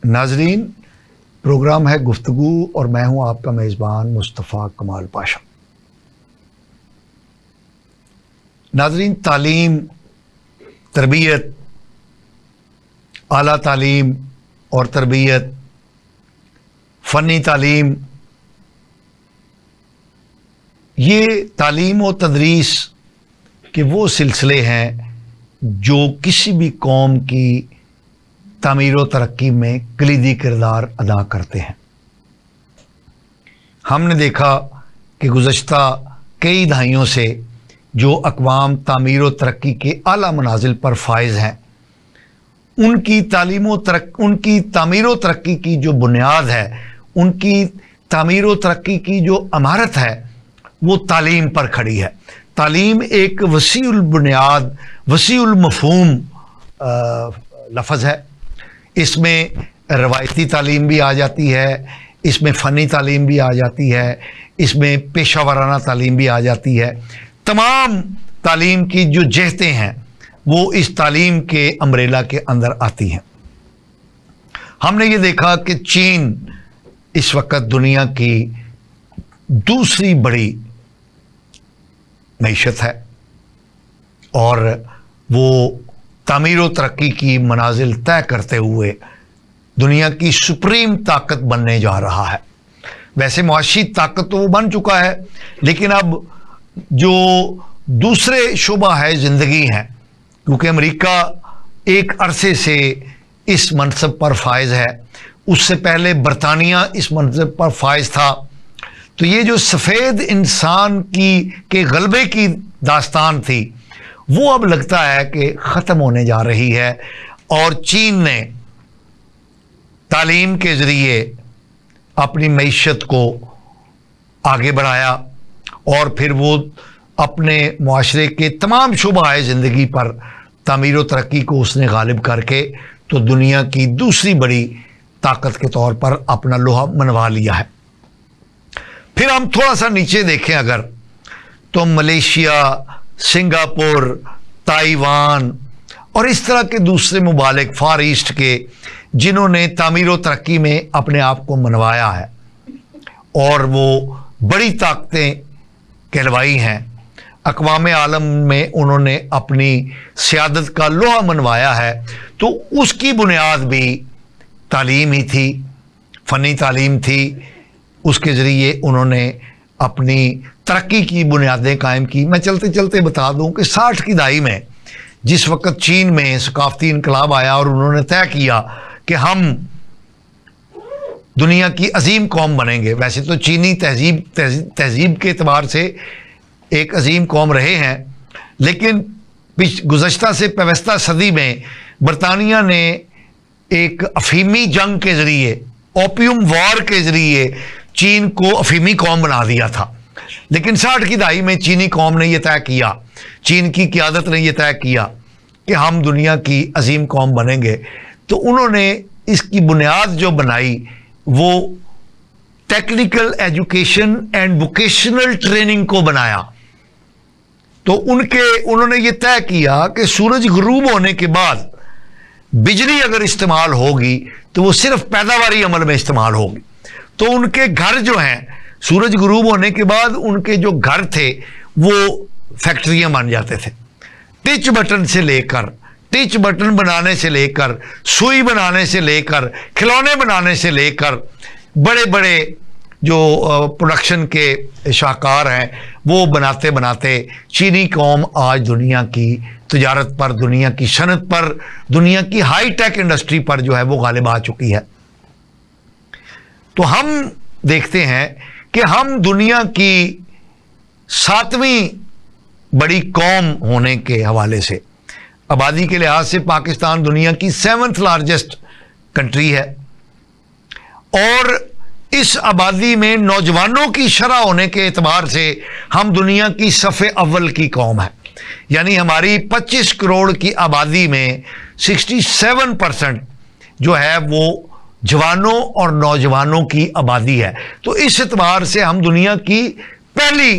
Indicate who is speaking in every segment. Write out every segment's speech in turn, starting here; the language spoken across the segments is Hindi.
Speaker 1: नाजरीन, प्रोग्राम है गुफ्तगू और मैं हूं आपका मेज़बान मुस्तफ़ा कमाल पाशा। नाजरीन, तालीम, तरबियत, आला तालीम और तरबियत, फ़नी तालीम, ये तालीम और तदरीस के वो सिलसिले हैं जो किसी भी कौम की तामीर व तरक्की में कलीदी किरदार अदा करते हैं। हमने देखा कि गुज़श्ता कई दहाइयों से जो अक़वाम तामीर व तरक्की के आला मनाजिल पर फाइज़ हैं, उनकी उनकी तामीर व तरक्की की जो बुनियाद है, उनकी तामीर व तरक्की की जो इमारत है, वो तालीम पर खड़ी है। तालीम एक वसीउल बुनियाद, वसीउल मफ़हूम लफ्ज़ है। इसमें रवायती तालीम भी आ जाती है, इसमें फ़नी तालीम भी आ जाती है, इसमें पेशा वाराना तालीम भी आ जाती है। तमाम तालीम की जो जहतें हैं वो इस तालीम के अम्ब्रेला के अंदर आती हैं। हमने ये देखा कि चीन इस वक्त दुनिया की दूसरी बड़ी मईशत है और वो तामीर व तरक्की की मनाजिल तय करते हुए दुनिया की सुप्रीम ताकत बनने जा रहा है। वैसे मुआशी ताकत तो वो बन चुका है, लेकिन अब जो दूसरे शोबा है ज़िंदगी है, क्योंकि अमेरिका एक अरसे से इस मनसब पर फाइज है, उससे पहले बरतानिया इस मनसब पर फाइज था। तो ये जो सफ़ेद इंसान के गलबे की दास्तान थी, वो अब लगता है कि ख़त्म होने जा रही है और चीन ने तालीम के ज़रिए अपनी मईशत को आगे बढ़ाया और फिर वो अपने मुआशरे के तमाम शुबाए ज़िंदगी पर तामीर व तरक्की को उसने गालिब करके तो दुनिया की दूसरी बड़ी ताकत के तौर पर अपना लोहा मनवा लिया है। फिर हम थोड़ा सा नीचे देखें अगर, तो मलेशिया, सिंगापुर, ताइवान और इस तरह के दूसरे मुबालिक फार ईस्ट के जिन्होंने तामीर व तरक्की में अपने आप को मनवाया है और वो बड़ी ताकतें कहलवाई हैं, अक़वाम आलम में उन्होंने अपनी सियादत का लोहा मनवाया है, तो उसकी बुनियाद भी तालीम ही थी, फ़नी तालीम थी। उसके ज़रिए उन्होंने अपनी तरक्की की बुनियादें कायम की। मैं चलते चलते बता दूं कि 60 की दहाई में जिस वक़्त चीन में सकाफ़ती इनकलाब आया और उन्होंने तय किया कि हम दुनिया की अजीम कौम बनेंगे। वैसे तो चीनी तहजीब के एतबार से एक अजीम कौम रहे हैं, लेकिन गुज़श्ता से पेवस्ता सदी में बरतानिया ने एक अफीमी जंग के ज़रिए, ओपियम वॉर के ज़रिए चीन को अफीमी कौम बना दिया था। लेकिन 60 की दहाई में चीनी कौम ने यह तय किया, चीन की क़यादत ने यह तय किया कि हम दुनिया की अजीम कौम बनेंगे। तो उन्होंने इसकी बुनियाद जो बनाई वो technical education and vocational training को बनाया। तो उन्होंने ये तय किया कि सूरज गुरूब होने के बाद बिजली अगर इस्तेमाल होगी तो वो सिर्फ पैदावारी अमल में इस्तेमाल होगी। तो उनके घर जो हैं, सूरज गुरूब होने के बाद उनके जो घर थे वो फैक्ट्रियां बन जाते थे। टिच बटन बनाने से लेकर, सुई बनाने से लेकर, खिलौने बनाने से लेकर, बड़े बड़े जो प्रोडक्शन के शाहकार हैं वो बनाते बनाते चीनी कौम आज दुनिया की तिजारत पर, दुनिया की सनत पर, दुनिया की हाई टेक इंडस्ट्री पर जो है वो गालिब आ चुकी है। तो हम देखते हैं कि हम दुनिया की 7वीं बड़ी कौम होने के हवाले से, आबादी के लिहाज से पाकिस्तान दुनिया की 7th लार्जेस्ट कंट्री है और इस आबादी में नौजवानों की शरह होने के एतबार से हम दुनिया की सफ़े अव्वल की कौम है। यानी हमारी 25 करोड़ की आबादी में 67% जो है वो जवानों और नौजवानों की आबादी है। तो इस एतबार से हम दुनिया की पहली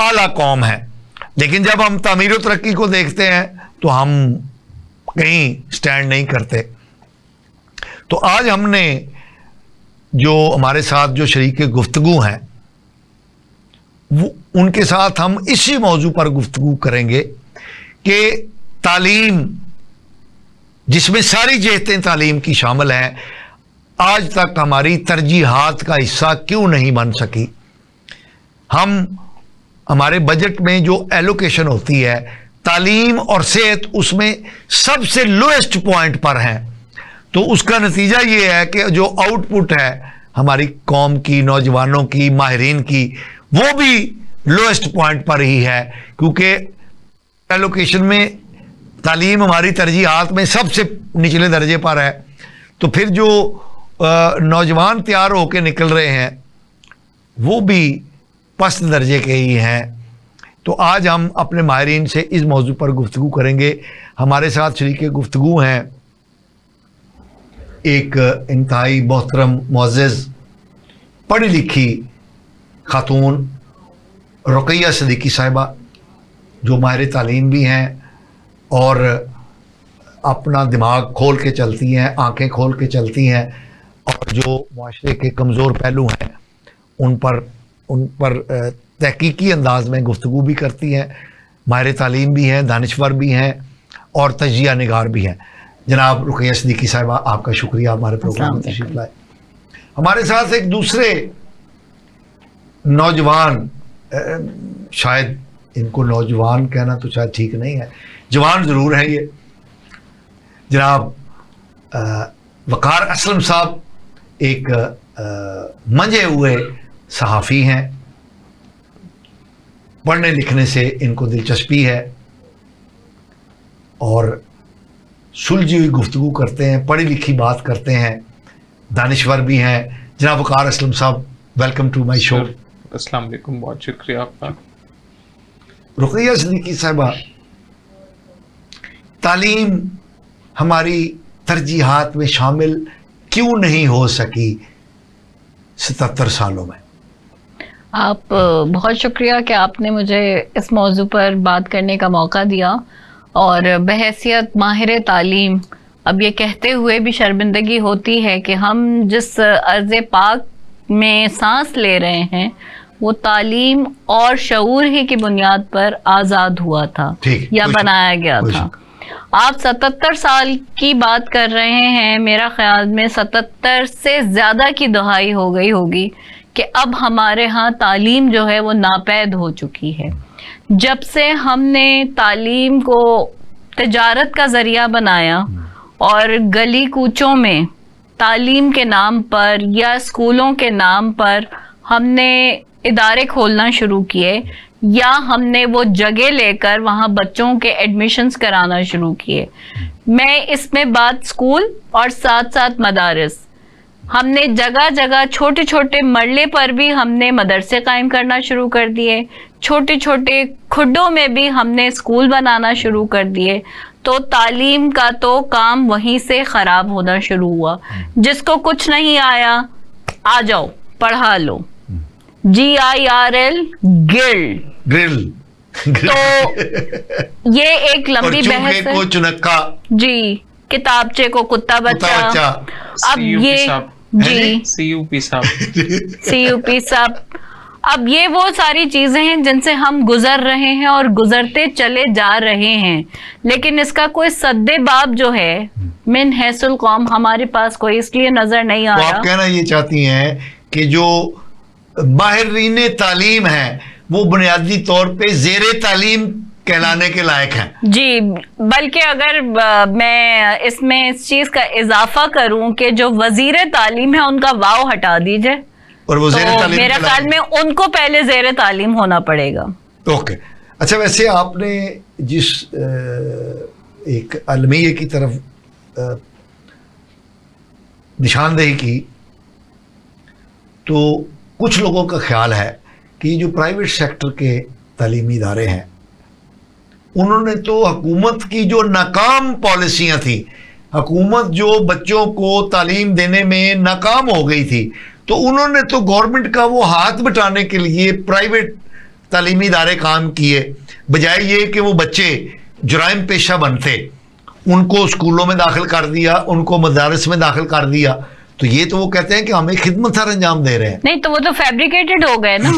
Speaker 1: आला कौम है। लेकिन जब हम तामीर व तरक्की को देखते हैं तो हम कहीं स्टैंड नहीं करते। तो आज हमने जो हमारे साथ जो शरीक गुफ्तगू हैं वो उनके साथ हम इसी मौजू पर गुफ्तगू करेंगे कि तालीम, जिसमें सारी जहतें तालीम की शामिल हैं, आज तक हमारी तरजीहात का हिस्सा क्यों नहीं बन सकी। हम हमारे बजट में जो एलोकेशन होती है तालीम और सेहत उसमें सबसे लोएस्ट पॉइंट पर हैं। तो उसका नतीजा ये है कि जो आउटपुट है हमारी कौम की, नौजवानों की, माहिरीन की, वो भी लोएस्ट पॉइंट पर ही है, क्योंकि एलोकेशन में तालीम हमारी तरजीहात में सबसे निचले दर्जे पर है। तो फिर जो नौजवान तैयार होकर निकल रहे हैं वो भी पस्त दर्जे के ही हैं। तो आज हम अपने माहिरीन से इस मौजू पर गुफ्तगू करेंगे। हमारे साथ शरीक गुफ्तगू हैं एक इंतहाई मोहतरम मुअज़्ज़ज़ पढ़ी लिखी खातून रुक़ैया सिद्दीकी साहिबा, जो माहिर तालीम भी हैं और अपना दिमाग खोल के चलती हैं, आंखें खोल के चलती हैं, और जो माशरे के कमज़ोर पहलू हैं उन पर तहकीकी अंदाज में गुफ्तगू भी करती हैं। माहिर तालीम भी हैं, दानिश्वर भी हैं और तजिया निगार भी हैं। जनाब रुक़ैया सिद्दीकी साहिबा, आपका शुक्रिया हमारे प्रोग्राम में तशरीफ़ लाए। हमारे साथ एक दूसरे नौजवान, शायद इनको नौजवान कहना तो शायद ठीक नहीं है, जवान ज़रूर है ये, जनाब वक़ार असलम साहब एक मंजे हुए सहाफ़ी हैं। पढ़ने लिखने से इनको दिलचस्पी है और सुलझी हुई गुफ्तगू करते हैं, पढ़ी लिखी बात करते हैं, दानिश्वर भी हैं। जनाब वक़ार असलम साहब, वेलकम टू माय शो।
Speaker 2: अस्सलाम वालेकुम, बहुत शुक्रिया आपका।
Speaker 1: रुक़ैया सिद्दीकी साहिबा, तालीम हमारी तरजीहात में शामिल क्यों नहीं हो सकी 77 सालों में?
Speaker 3: आप बहुत शुक्रिया कि आपने मुझे इस मौजू पर बात करने का मौका दिया। और बहैसियत माहिर तालीम, अब ये कहते हुए भी शर्मिंदगी होती है कि हम जिस अर्ज़ पाक में सांस ले रहे हैं वो तालीम और शऊर ही की बुनियाद पर आज़ाद हुआ था या बनाया गया था। आप 77 साल की बात कर रहे हैं, मेरा ख्याल में 77 से ज़्यादा की दहाई हो गई होगी कि अब हमारे यहाँ तालीम जो है वो नापैद हो चुकी है। जब से हमने तालीम को तिजारत का ज़रिया बनाया और गली कूचों में तालीम के नाम पर या स्कूलों के नाम पर हमने इदारे खोलना शुरू किए, या हमने वो जगह लेकर वहाँ बच्चों के एडमिशन्स कराना शुरू किए। मैं इसमें बात स्कूल और साथ साथ मदारिस, हमने जगह जगह छोटे छोटे मरले पर भी हमने मदरसे कायम करना शुरू कर दिए, छोटे छोटे खुड्डों में भी हमने स्कूल बनाना शुरू कर दिए। तो तालीम का तो काम वहीं से ख़राब होना शुरू हुआ। जिसको कुछ नहीं आया, आ जाओ पढ़ा लो, GIRL ग्रिल। तो ये एक लंबी बहस है।
Speaker 1: को चुनक्का,
Speaker 3: जी, किताबचे को कुत्ता बच्चा। अब ये जी
Speaker 2: CUP
Speaker 3: साहब, अब ये वो सारी चीजें हैं जिनसे हम गुजर रहे हैं और गुजरते चले जा रहे हैं, लेकिन इसका कोई सद्देबाब जो है मिन हैसुल कौम हमारे पास कोई इसलिए नजर नहीं आ रहा।
Speaker 1: आप कहना ये चाहती हैं कि जो माहिरीन तालीम है वो बुनियादी तौर पे ज़ेरे तालीम कहलाने के लायक हैं? जी,
Speaker 3: बल्कि अगर मैं इसमें इस चीज का इजाफा करूं कि जो वजीर तालीम है उनका वाव हटा दीजिए
Speaker 1: और वो ज़ेरे
Speaker 3: तो
Speaker 1: तालीम,
Speaker 3: मेरे ख्याल में उनको पहले ज़ेरे तालीम होना पड़ेगा।
Speaker 1: ओके, अच्छा, वैसे आपने जिस एक अलमिये की तरफ निशानदेही की, तो कुछ लोगों का ख्याल है कि जो प्राइवेट सेक्टर के तालीमी इदारे हैं उन्होंने तो हुकूमत की जो नाकाम पॉलिसियां थी, हुकूमत जो बच्चों को तालीम देने में नाकाम हो गई थी, तो उन्होंने तो गवर्नमेंट का वो हाथ बटाने के लिए प्राइवेट तालीमी इदारे काम किए, बजाय ये कि वो बच्चे जुराइम पेशा बनते उनको स्कूलों में दाखिल कर दिया, उनको मदारस में दाखिल कर दिया, तो ये तो वो कहते हैं कि हमें खिदमत सर अंजाम दे रहे हैं।
Speaker 3: नहीं तो वो तो फैब्रिकेटेड हो गए ना।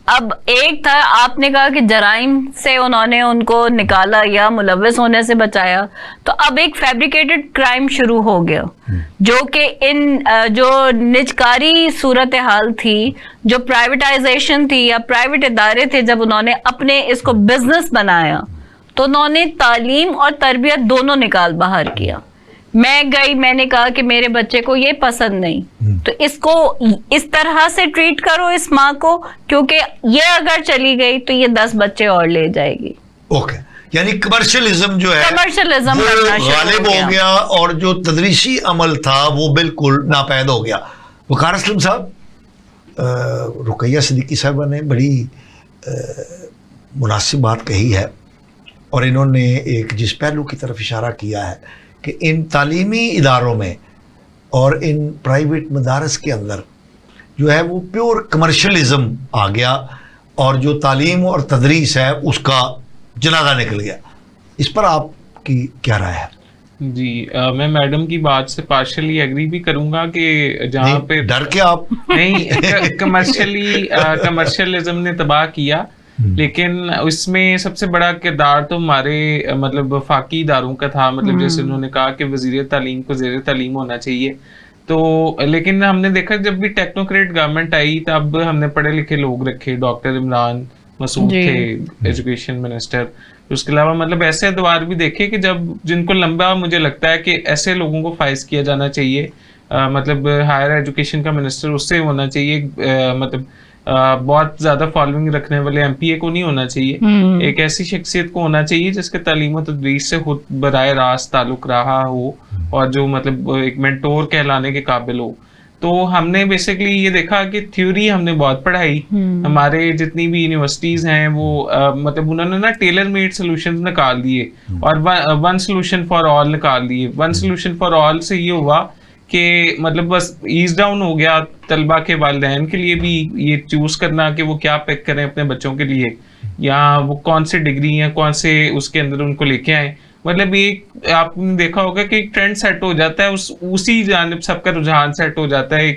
Speaker 3: अब एक था, आपने कहा कि जराइम से उन्होंने उनको निकाला या मुलव्वस होने से बचाया, तो अब एक फैब्रिकेटेड क्राइम शुरू हो गया, जो कि इन जो निजकारी सूरत हाल थी, जो प्राइवेटाइजेशन थी या प्राइवेट इदारे थे, जब उन्होंने अपने इसको बिजनेस बनाया तो उन्होंने तालीम और तरबियत दोनों निकाल बाहर किया। मैं गई, मैंने कहा कि मेरे बच्चे को ये पसंद नहीं, तो इसको इस तरह से ट्रीट करो इस माँ को, क्योंकि ये अगर चली गई तो ये 10 बच्चे और ले जाएगी।
Speaker 1: ओके, यानी कमर्शियलिज्म जो है
Speaker 3: कमर्शियलिज्म
Speaker 1: वो गालिब हो गया और जो तदरीसी अमल था वो बिल्कुल नापैद हो गया। वकार असलम साहब, रुकैया सिद्दीकी साहबा ने बड़ी मुनासिब बात कही है और इन्होंने एक जिस पहलू की तरफ इशारा किया है कि इन तालीमी इदारों में और इन प्राइवेट मदारस के अंदर जो है वो प्योर कमर्शियलिज्म आ गया और जो तालीम और तदरीस है उसका जनाजा निकल गया। इस पर आपकी क्या राय है?
Speaker 2: जी, मैं मैडम की बात से पार्शियली एग्री भी करूंगा कि जहाँ पे
Speaker 1: डर के आप
Speaker 2: नहीं, कमर्शियलिज्म ने तबाह किया, लेकिन इसमें सबसे बड़ा किरदार तो हमारे मतलब वफाकी इदारों का था। मतलब जैसे उन्होंने कहा कि वजीर तालीम को ज़ेर तालीम होना चाहिए, तो लेकिन हमने देखा जब भी टेक्नोक्रेट गवर्नमेंट आई तब हमने पढ़े लिखे लोग रखे, डॉक्टर इमरान मसूद थे एजुकेशन मिनिस्टर, उसके अलावा मतलब ऐसे अदवार भी देखे कि जब जिनको लंबा मुझे लगता है कि ऐसे लोगों को फाइज किया जाना चाहिए, मतलब हायर एजुकेशन का मिनिस्टर उससे होना चाहिए, मतलब बहुत ज्यादा फॉलोइंग रखने वाले एमपीए को नहीं होना चाहिए, एक ऐसी शख्सियत को होना चाहिए जिसके तालीम और तदरीस से खुद बराह रास्त ताल्लुक रहा हो और जो मतलब एक मेंटोर कहलाने के काबिल हो। तो हमने बेसिकली ये देखा कि थ्योरी हमने बहुत पढ़ाई, हमारे जितनी भी यूनिवर्सिटीज हैं वो मतलब उन्होंने ना टेलर मेड सोल्यूशन निकाल दिए और वन सोल्यूशन फॉर ऑल निकाल दिए। वन सोल्यूशन फॉर ऑल से ये हुआ कि मतलब बस ईज डाउन हो गया तलबा के वालिदैन के लिए भी ये चूज करना कि वो क्या पिक करें अपने बच्चों के लिए, या वो कौन से डिग्री है कौन से उसके अंदर उनको लेके आए। मतलब एक आपने देखा होगा कि एक ट्रेंड सेट हो जाता है, उसी जानिब सबका रुझान सेट हो जाता है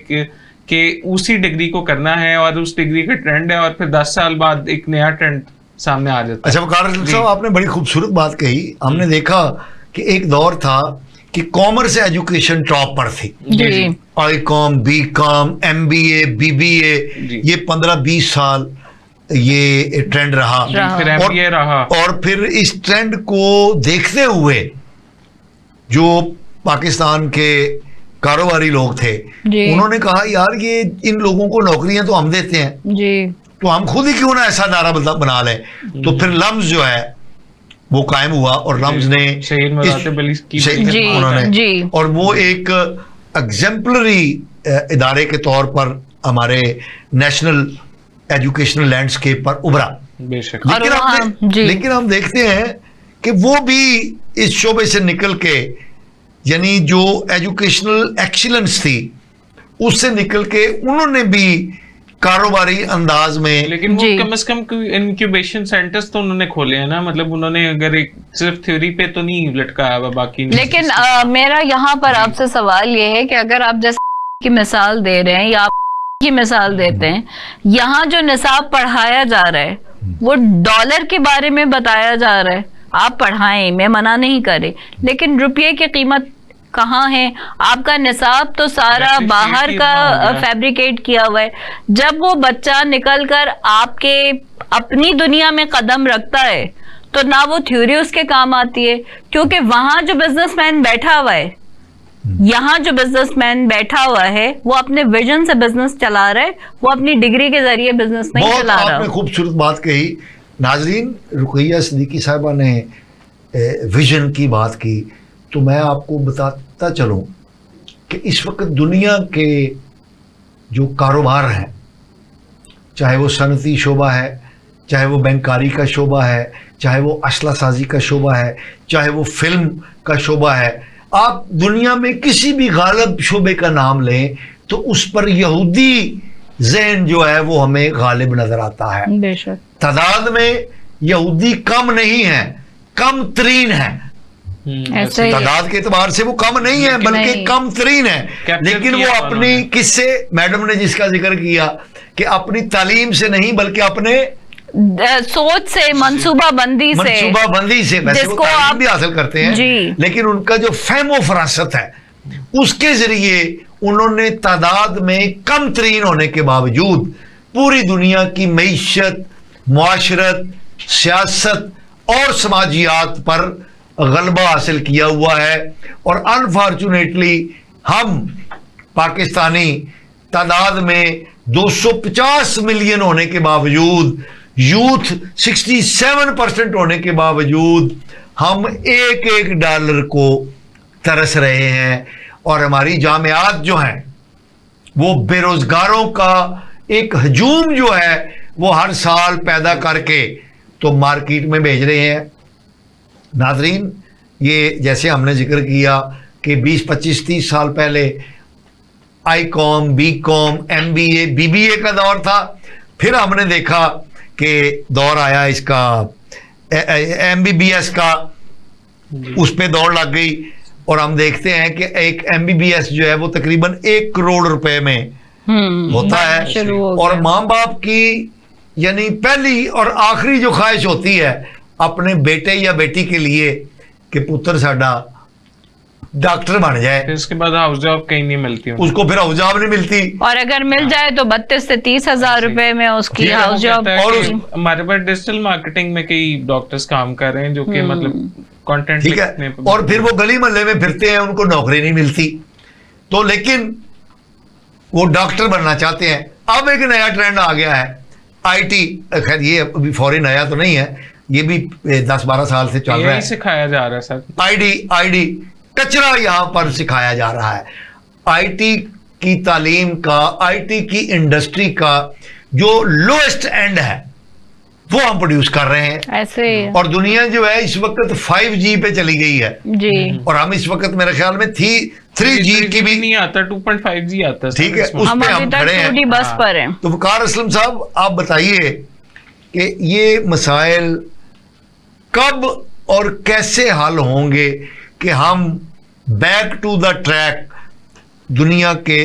Speaker 2: कि उसी डिग्री को करना है और उस डिग्री का ट्रेंड है, और फिर 10 साल बाद एक नया ट्रेंड सामने आ जाता है।
Speaker 1: अच्छा वकार साहब, आपने बड़ी खूबसूरत बात कही। हमने देखा कि एक दौर था कि कॉमर्स एजुकेशन टॉप पर थी, आई.कॉम, बी.कॉम, एमबीए, बीबीए, ये 15-20 साल ये ट्रेंड रहा,
Speaker 2: फिर एमबीए रहा,
Speaker 1: और फिर इस ट्रेंड को देखते हुए जो पाकिस्तान के कारोबारी लोग थे उन्होंने कहा यार ये इन लोगों को नौकरियां तो हम देते हैं जी, तो हम खुद ही क्यों ना ऐसा नारा बना लें। तो फिर लम्स जो है वो कायम हुआ और रम्ज ने उन्होंने, और वो एक एग्जेम्पलरी इदारे के तौर पर हमारे नेशनल एजुकेशनल लैंडस्केप पर उभरा।
Speaker 2: बेशक।
Speaker 1: लेकिन हम देखते हैं कि वो भी इस शोबे से निकल के, यानी जो एजुकेशनल एक्सीलेंस थी उससे निकल के उन्होंने भी कारोबारी अंदाज में,
Speaker 2: लेकिन वो कम से कम इंक्यूबेशन सेंटर्स तो उन्होंने खोले हैं ना, मतलब उन्होंने अगर एक सिर्फ थ्योरी पे तो नहीं लटकाया हुआ बाकी।
Speaker 3: लेकिन मेरा यहाँ पर आपसे सवाल ये है कि अगर आप जैसे की मिसाल दे रहे हैं या आप की मिसाल देते हैं, यहाँ जो निसाब पढ़ाया जा रहा है वो डॉलर के बारे में बताया जा रहा है, आप पढ़ाएं, मैं मना नहीं करे, लेकिन रुपये की कीमत कहाँ है? आपका निसाब तो सारा बाहर का फैब्रिकेट किया हुआ है। जब वो बच्चा निकलकर आपके अपनी दुनिया में कदम रखता है तो ना वो थ्योरी उसके काम आती है, क्योंकि वहां जो बिजनेसमैन बैठा हुआ है, यहाँ जो बिजनेसमैन बैठा हुआ है वो अपने विजन से बिजनेस चला रहा है, वो अपनी डिग्री के जरिए बिजनेस नहीं चला रहा।
Speaker 1: आपने खूबसूरत बात कही। नाजरीन, रुकैया सिद्दीकी साहिबा ने विजन की बात की, तो मैं आपको बताता चलूं कि इस वक्त दुनिया के जो कारोबार हैं, चाहे वो सनती शोबा है, चाहे वो बैंकारी का शोबा है, चाहे वो असला साजी का शोबा है, चाहे वो फिल्म का शोबा है, आप दुनिया में किसी भी गालिब शोबे का नाम लें तो उस पर यहूदी ज़हन जो है वो हमें गालिब नजर आता है।
Speaker 3: बेशक।
Speaker 1: तादाद में यहूदी कम नहीं है, कम तरीन है।
Speaker 3: ऐसे ही
Speaker 1: तादाद के एतबार से वो कम नहीं है, बल्कि
Speaker 3: नहीं।
Speaker 1: कम तरीन है,
Speaker 2: कैप्चर
Speaker 1: लेकिन वो
Speaker 2: किया
Speaker 1: अपनी
Speaker 2: उन्होंने।
Speaker 1: किससे, मैडम ने जिसका जिक्र किया कि अपनी तालीम से नहीं बल्कि अपने
Speaker 3: सोच से, मंसूबा बंदी से,
Speaker 1: मनसूबा बंदी से, वैसे वो
Speaker 3: जिसको
Speaker 1: तालीम
Speaker 3: आप-
Speaker 1: भी हासिल करते हैं
Speaker 3: जी।
Speaker 1: लेकिन उनका जो फहमो फरासत है उसके जरिए उन्होंने तादाद में कम तरीन होने के बावजूद पूरी दुनिया की मईशत, मुआशरत, सियासत और समाजियात पर गलबा हासिल किया हुआ है। और अनफॉर्चुनेटली हम पाकिस्तानी तादाद में 250 मिलियन होने के बावजूद, यूथ 67% होने के बावजूद हम एक एक डॉलर को तरस रहे हैं। और हमारी जामियात जो हैं वो बेरोजगारों का एक हजूम जो है वो हर साल पैदा करके तो मार्केट में भेज रहे हैं। नाजरीन, ये जैसे हमने जिक्र किया कि 20, 25, 30 साल पहले आई.कॉम, बी.कॉम, MBA, BBA का दौर था। फिर हमने देखा कि दौर आया इसका MBBS का, उस पे दौड़ लग गई और हम देखते हैं कि एक MBBS जो है वो तकरीबन 1 करोड़ रुपए में होता है।
Speaker 3: शुरू हो
Speaker 1: और
Speaker 3: गया।
Speaker 1: माँ बाप की यानी पहली और आखिरी जो ख्वाहिश होती है अपने बेटे या बेटी के लिए कि पुत्र साडा डॉक्टर बन जाए,
Speaker 2: फिर उसके बाद हाउस जॉब कहीं नहीं मिलती उन्हें।
Speaker 1: उसको फिर हाउस जॉब नहीं मिलती।
Speaker 3: और अगर मिल जाए तो 32 से 30 हजार रुपए में उसकी
Speaker 1: ठीक है,
Speaker 3: हाउस
Speaker 2: वो
Speaker 3: जॉब।
Speaker 2: कहता है
Speaker 1: और
Speaker 2: कि हमारे पास डिजिटल मार्केटिंग में कई डॉक्टर्स काम कर रहे हैं जो कि मतलब कंटेंट
Speaker 1: ठीक है, और फिर वो गली मोहल्ले में फिरते हैं, उनको नौकरी नहीं मिलती, तो लेकिन वो डॉक्टर बनना चाहते हैं। अब एक नया ट्रेंड आ गया है IT, खैर ये अभी फौरी नया तो नहीं है, ये भी 10-12 साल से चल रहा
Speaker 2: यही
Speaker 1: है।
Speaker 2: सिखाया जा रहा है सर।
Speaker 1: ID कचरा यहां पर सिखाया जा रहा है। IT की तालीम का, IT की इंडस्ट्री का जो लोएस्ट एंड है वो हम प्रोड्यूस कर रहे हैं।
Speaker 3: ऐसे ही है।
Speaker 1: और दुनिया जो है इस वक्त 5G पे चली गई है
Speaker 3: जी।
Speaker 1: और हम इस वक्त मेरे ख्याल में 3G की भी,
Speaker 2: नहीं आता, 2.5G आता है सर
Speaker 1: ठीक है,
Speaker 2: इसमें।
Speaker 1: उस
Speaker 3: हम
Speaker 1: पे
Speaker 3: अभी
Speaker 1: हम
Speaker 3: तक
Speaker 1: खड़े हैं।
Speaker 3: 2D बस
Speaker 2: हाँ।
Speaker 3: पर हैं।
Speaker 1: तो वकार असलम साहब, आप बताइए कि ये मसाइल कब और कैसे हल होंगे कि हम बैक टू द ट्रैक दुनिया के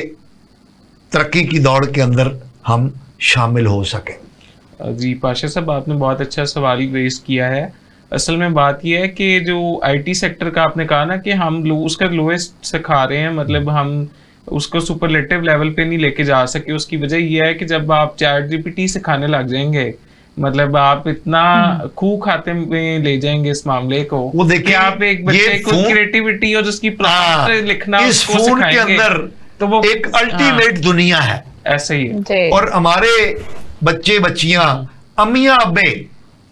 Speaker 1: तरक्की की दौड़ के अंदर हम शामिल हो सकें।
Speaker 2: जी पाशा साहब, आपने बहुत अच्छा सवाल रेज किया है। असल में बात यह है कि जो IT सेक्टर का आपने कहा ना कि हम उसका लोएस्ट सिखा रहे हैं, मतलब हम उसको सुपरलेटिव लेवल पे नहीं लेके जा सके। उसकी वजह यह है कि जब आप ChatGPT सिखाने लग जाएंगे, मतलब आप इतना खूह खाते में ले जाएंगे इस मामले को,
Speaker 1: वो देखिए,
Speaker 2: कि आप एक बच्चे को क्रिएटिविटी और उसकी प्रॉम्प्ट लिखना
Speaker 1: इस
Speaker 2: उसको
Speaker 1: फोन के
Speaker 2: सिखाएंगे,
Speaker 1: अंदर
Speaker 2: तो वो
Speaker 1: एक अल्टीमेट दुनिया है।
Speaker 2: ऐसे ही है।
Speaker 3: जी।
Speaker 1: और हमारे बच्चे बच्चियां, अम्मियां अब्बे,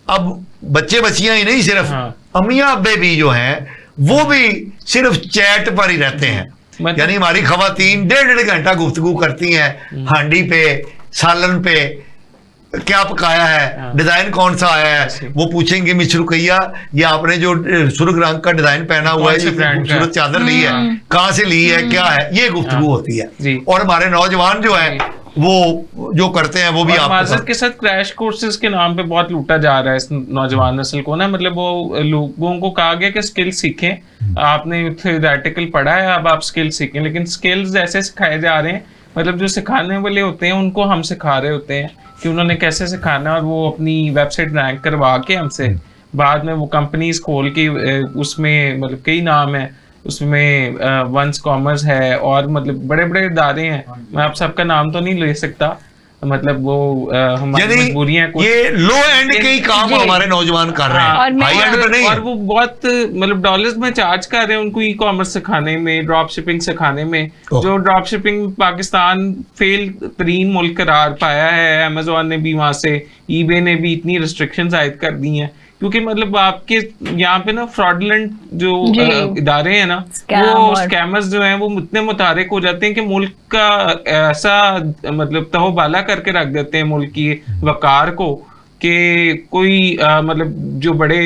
Speaker 1: अब बच्चे बच्चियां ही नहीं, सिर्फ
Speaker 2: हाँ।
Speaker 1: अम्मियां अब्बे भी जो हैं वो भी सिर्फ चैट पर ही रहते हैं।
Speaker 2: मतलब-
Speaker 1: यानी हमारी खवातीन 1.5 घंटा गुफ्तगू करती हैं हांडी पे, सालन पे, क्या पकाया है,
Speaker 2: हाँ।
Speaker 1: डिजाइन कौन सा आया है,
Speaker 2: ऐसे।
Speaker 1: वो पूछेंगे मिस रुकैया ये आपने जो सुर्ख रंग का डिजाइन पहना हुआ है,
Speaker 2: कौन से
Speaker 1: ये
Speaker 2: ब्रांड का?
Speaker 1: खूबसूरत चादर ली है, कहाँ से ली है, क्या है, ये गुफ्तगू
Speaker 2: हाँ।
Speaker 1: होती है।
Speaker 2: जी।
Speaker 1: और हमारे नौजवान जो है
Speaker 2: जी।
Speaker 1: वो जो करते हैं वो भी
Speaker 2: और
Speaker 1: आपको
Speaker 2: माजरत के साथ क्रैश कोर्सेज के नाम पे बहुत लूटा जा रहा है इस नौजवान नस्ल को ना। मतलब वो लोगों को कहा गया कि स्किल सीखें, आपने थ्योरेटिकल पढ़ा है, अब आप स्किल सीखें, लेकिन स्किल्स ऐसे सिखाए जा रहे हैं, मतलब जो सिखाने वाले होते हैं उनको हम सिखा रहे होते हैं कि उन्होंने कैसे सिखाना है, और वो अपनी वेबसाइट रैंक करवा के हमसे बाद में वो कंपनीज खोल के उसमें मतलब कई नाम है उसमें, वंस कॉमर्स है और मतलब बड़े बड़े इदारे हैं, मैं आप सबका नाम तो नहीं ले सकता, मतलब वो हमारी मजबूरियां
Speaker 1: यानी ये लो एंड के ही काम
Speaker 3: जी।
Speaker 1: हमारे नौजवान कर रहे
Speaker 3: और
Speaker 1: हैं,
Speaker 3: मैं-
Speaker 1: हाई एंड पे नहीं
Speaker 2: और
Speaker 1: है।
Speaker 2: वो बहुत मतलब डॉलर्स में चार्ज कर रहे हैं उनको ई-कॉमर्स सिखाने में, ड्रॉप शिपिंग सिखाने में,
Speaker 1: ओह।
Speaker 2: जो ड्रॉप शिपिंग पाकिस्तान फेल तरीन मुल्क करार पाया है। अमेजोन ने भी वहां से, ईबे ने भी इतनी रिस्ट्रिक्शंस आयद कर दी हैं, क्योंकि मतलब आपके यहाँ पे ना फ्रॉडलेंट जो
Speaker 3: जी।
Speaker 2: इदारे हैं ना,
Speaker 3: Scam
Speaker 2: वो
Speaker 3: और-
Speaker 2: स्कैमर्स जो हैं वो इतने मुतारिक हो जाते हैं कि मुल्क का ऐसा मतलब तहोबाला करके रख देते हैं मुल्क की वकार को, कि कोई मतलब जो बड़े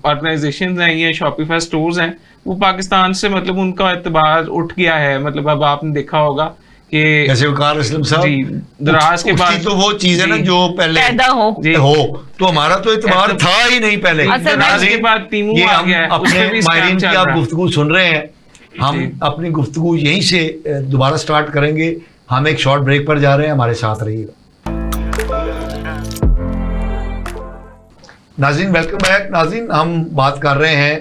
Speaker 2: ऑर्गेनाइजेशन हैं या शॉपिफाई स्टोर्स हैं वो पाकिस्तान से मतलब उनका एतबार उठ गया है। मतलब अब आपने देखा होगा कि
Speaker 1: जैसे वकार असलम साहब
Speaker 2: जी, दराज के बाद
Speaker 1: तो वो चीज है ना
Speaker 2: जी,
Speaker 1: जो पहले
Speaker 3: पैदा हो
Speaker 2: जी,
Speaker 1: हो, तो हमारा तो इतबार था ही नहीं पहले।
Speaker 3: असल में
Speaker 2: दराज के बाद तीमू
Speaker 1: ये
Speaker 2: आ
Speaker 1: हम
Speaker 2: गया है,
Speaker 1: अपने
Speaker 2: उसमें भी
Speaker 1: माहिरीन
Speaker 2: स्कैम
Speaker 1: की
Speaker 2: चल
Speaker 1: आप
Speaker 2: रहा है।
Speaker 1: गुफ्तगू सुन रहे हैं, हम
Speaker 2: जी।
Speaker 1: अपनी गुफ्तगू यहीं से दोबारा स्टार्ट करेंगे। हम एक शॉर्ट ब्रेक पर जा रहे हैं, हमारे साथ रहिएगा। नाज़रीन वेलकम बैक। नाज़रीन हम बात कर रहे हैं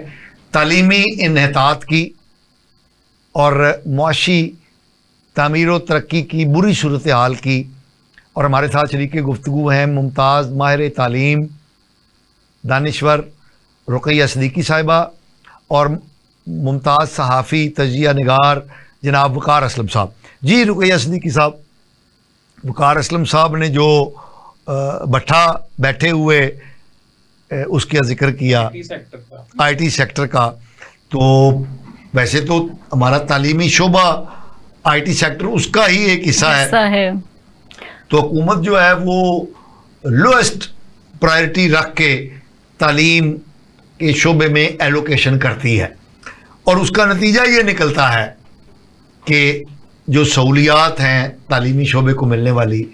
Speaker 1: तालीमी इन्हतात की और मुआशी तामीर व तरक्की की बुरी सूरत हाल की, और हमारे साथ शरीक गुफ्तगू हैं मुमताज़ माहिर तालीम दानिश्वर रुक़ैया सिद्दीकी साहिबा और मुमताज़ सहाफ़ी तजिया निगार जनाब वकार असलम साहब। जी रुक़ैया सिद्दीकी साहब, वकार असलम साहब ने जो भट्ठा बैठे हुए उसका ज़िक्र किया आईटी सेक्टर का, तो वैसे तो हमारा तालीमी शोबा आईटी सेक्टर उसका ही एक हिस्सा है। तो हुकूमत जो है वो लोएस्ट प्रायोरिटी रख के तालीम के शोबे में एलोकेशन करती है, और उसका नतीजा ये निकलता है कि जो सहूलियात हैं तालीमी शोबे को मिलने वाली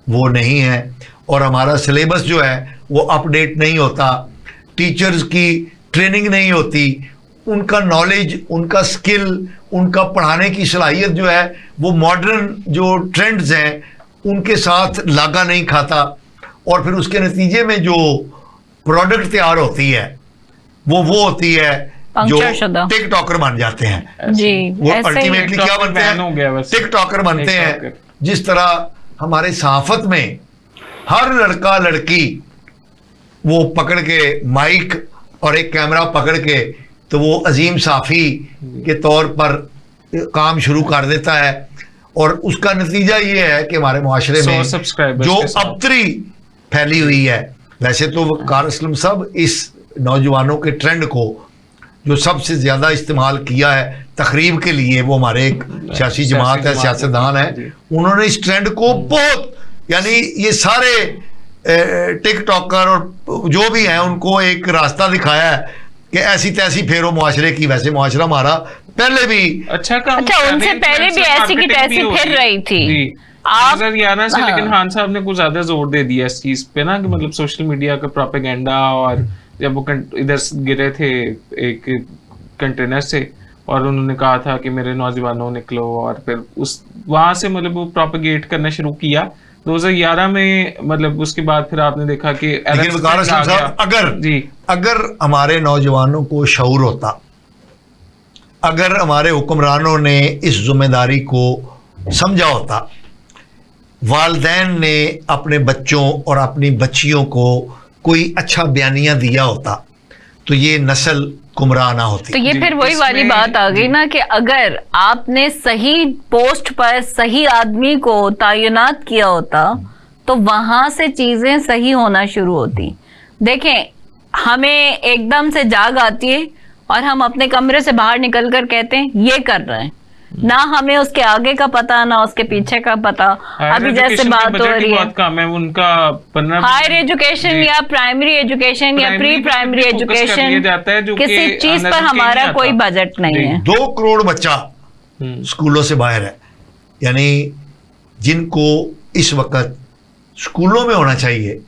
Speaker 1: वो नहीं है, और हमारा सिलेबस जो है वो अपडेट नहीं होता, टीचर्स की ट्रेनिंग नहीं होती, उनका नॉलेज, उनका स्किल, उनका पढ़ाने की सलाहियत जो है वो मॉडर्न जो ट्रेंड्स हैं उनके साथ लागा नहीं खाता, और फिर उसके नतीजे में जो प्रोडक्ट तैयार होती है वो होती है जो टिकटॉकर बन जाते हैं
Speaker 3: जी।
Speaker 1: वो अल्टीमेटली क्या बनते हैं? टिकटॉकर बनते हैं। जिस तरह हमारे सहाफत में हर लड़का लड़की वो पकड़ के माइक और एक कैमरा पकड़ के तो वो अजीम साफ़ी के तौर पर काम शुरू कर देता है, और उसका नतीजा ये है कि हमारे मुआशरे में जो अबतरी फैली हुई है। वैसे तो वकार असलम साहब इस नौजवानों के ट्रेंड को जो सबसे ज़्यादा इस्तेमाल किया है तकरीब के लिए, वो हमारे एक सियासी जमात है, सियासतदान है, उन्होंने इस ट्रेंड को बहुत, यानी ये सारे टिकटॉकर और जो भी हैं उनको एक रास्ता दिखाया है कि ऐसी तैसी फेरो मुआशरे की। वैसे मुआशरा हमारा पहले भी
Speaker 2: अच्छा
Speaker 3: उनसे पहले भी ऐसी की तैसी फिर रही थी।
Speaker 2: आप 2011 से लेकिन खान साहब ने कुछ ज्यादा जोर दे दिया इस चीज पे ना, कि मतलब सोशल मीडिया का प्रोपेगेंडा, और जब वो इधर गिरे थे एक कंटेनर से और उन्होंने कहा था कि मेरे नौजवानों निकलो, और फिर उस वहां से मतलब वो प्रोपेगेट करना शुरू किया 2011 में। मतलब उसके बाद फिर आपने देखा कि
Speaker 1: अगर हमारे नौजवानों को शऊर होता, अगर हमारे हुक्मरानों ने इस जिम्मेदारी को समझा होता, वालिदैन ने अपने बच्चों और अपनी बच्चियों को कोई अच्छा बयानिया दिया होता, तो ये नस्ल गुमराह ना होती।
Speaker 3: तो ये फिर वही वाली बात आ गई ना कि अगर आपने सही पोस्ट पर सही आदमी को तैनात किया होता तो वहां से चीजें सही होना शुरू होती। देखें, हमें एकदम से जाग आती है और हम अपने कमरे से बाहर निकल कर कहते हैं ये कर रहे हैं, ना हमें उसके आगे का पता ना उसके पीछे का पता। अभी जैसे बात हो रही है
Speaker 2: उनका
Speaker 3: हायर एजुकेशन या प्राइमरी एजुकेशन या प्री प्राइमरी एजुकेशन, किसी चीज पर हमारा कोई बजट नहीं है।
Speaker 1: 2 करोड़ बच्चा स्कूलों से बाहर है, यानी जिनको इस वक्त स्कूलों में होना चाहिए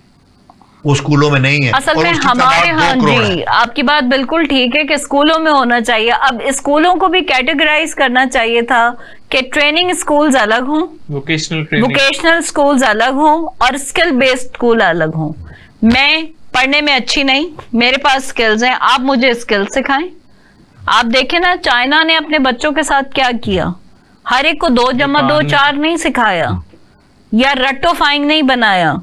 Speaker 1: वो स्कूलों में नहीं है।
Speaker 3: असल में हमारे यहाँ जी आपकी बात बिल्कुल ठीक है कि स्कूलों में होना चाहिए। अब स्कूलों को भी कैटेगराइज करना चाहिए था कि ट्रेनिंग स्कूल्स अलग हों, वोकेशनल स्कूल्स अलग हों और स्किल बेस्ड स्कूल अलग हों। मैं पढ़ने में अच्छी नहीं, मेरे पास स्किल्स हैं, आप मुझे स्किल्स सिखाएं। आप देखें ना, चाइना ने अपने बच्चों के साथ क्या किया, हर एक को 2 + 2 = 4 नहीं सिखाया या रट्टोफाइंग नहीं बनाया।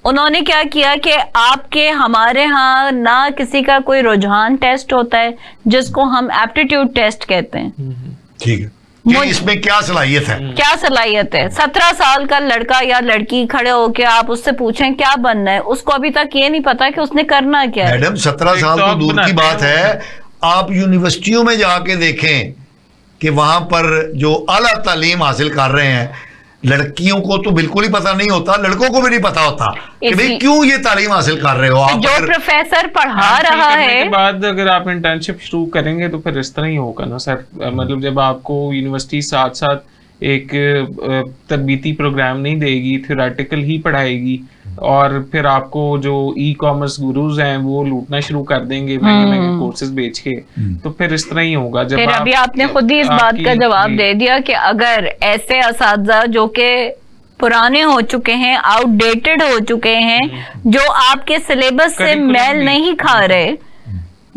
Speaker 3: उन्होंने क्या किया कि आपके हमारे यहाँ ना किसी का कोई रुझान टेस्ट होता है जिसको हम एप्टीट्यूड टेस्ट कहते हैं।
Speaker 1: ठीक है, कि इसमें क्या सलाहियत है,
Speaker 3: क्या सलाहियत है। 17 साल का लड़का या लड़की खड़े होके आप उससे पूछें क्या बनना है, उसको अभी तक ये नहीं पता कि उसने करना क्या है।
Speaker 1: मैडम 17 साल तो दूर की बात है, आप यूनिवर्सिटियों में जाके देखें कि वहां पर जो आला तालीम हासिल कर रहे हैं लड़कियों को तो बिल्कुल ही पता नहीं होता, लड़कों को भी नहीं पता होता कि भाई क्यों ये तालीम हासिल कर रहे हो आप।
Speaker 3: जो प्रोफेसर पढ़ा रहा है
Speaker 2: के बाद अगर आप इंटर्नशिप शुरू करेंगे तो फिर इस तरह ही होगा ना सर। मतलब जब आपको यूनिवर्सिटी साथ साथ एक तरबीती प्रोग्राम नहीं देगी, थ्योरेटिकल ही पढ़ाएगी, और फिर आपको जो ई कॉमर्स गुरुज हैं वो लूटना शुरू कर देंगे महंगे महंगे कोर्सेज बेच के। तो फिर इस तरह ही होगा। जब
Speaker 3: फिर अभी आपने खुद ही इस बात का जवाब दे दिया कि अगर ऐसे असातिज़ा जो कि पुराने हो चुके हैं, आउटडेटेड हो चुके हैं, जो आपके सिलेबस से मेल नहीं खा रहे,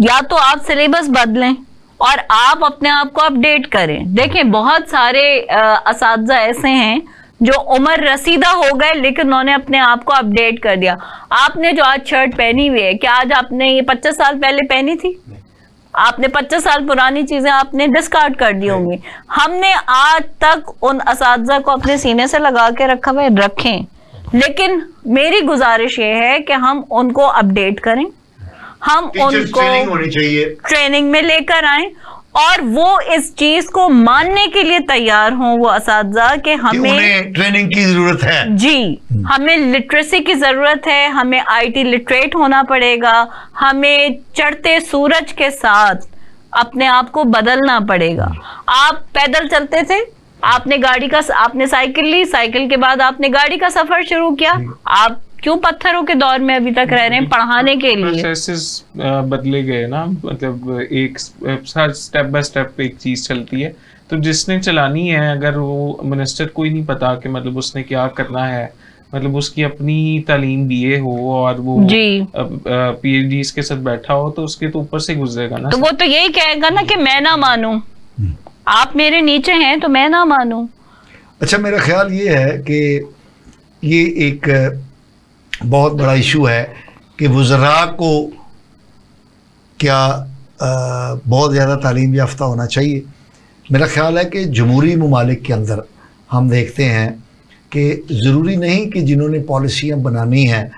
Speaker 3: या तो आप सिलेबस बदलें और आप अपने आप को अपडेट करें। देखें, बहुत सारे असातिज़ा ऐसे हैं जो उम्र रसीदा हो गए लेकिन उन्होंने अपने आप को अपडेट कर दिया। आपने जो आज शर्ट पहनी हुई है, क्या आज आपने ये 25 साल पहले पहनी थी? आपने 25 साल पुरानी चीजें आपने डिस्कार्ड कर दी होंगी। हमने आज तक उन असातिज़ा को अपने सीने से लगा के रखा हुआ है, रखें, लेकिन मेरी गुजारिश ये है कि हम उनको अपडेट करें, हम उनको ट्रेनिंग में लेकर आएं और वो इस चीज को मानने के लिए तैयार हों, वो असातिज़ा कि हमें
Speaker 1: ट्रेनिंग की जरूरत है।
Speaker 3: जी, हमें लिटरेसी की जरूरत है, हमें आईटी लिटरेट होना पड़ेगा, हमें चढ़ते सूरज के साथ अपने आप को बदलना पड़ेगा। आप पैदल चलते थे, आपने साइकिल ली, साइकिल के बाद आपने गाड़ी का सफर शुरू किया। आप क्यों पत्थरों के दौर में अभी तक रह रहे हैं पढ़ाने के लिए?
Speaker 2: प्रोसेसेस बदले गए ना, मतलब एक स्टेप बाय स्टेप एक चीज चलती है, तो जिसने चलानी है, अगर वो मिनिस्टर को ही नहीं पता कि मतलब उसने क्या करना है, मतलब उसकी अपनी तालीम बीए हो और वो पीएचडी के साथ बैठा हो, तो उसके तो ऊपर से गुजरेगा ना।
Speaker 3: तो वो तो यही कहेगा ना कि मैं ना मानूं, आप मेरे नीचे हैं तो मैं ना मानूं।
Speaker 1: अच्छा, मेरा ख्याल ये है कि ये एक बहुत बड़ा इशू है कि वज़रा को क्या बहुत ज़्यादा तालीम याफ्ता होना चाहिए। मेरा ख्याल है कि जमहूरी ममालिक के अंदर हम देखते हैं कि ज़रूरी नहीं कि जिन्होंने पॉलिसियाँ बनानी हैं,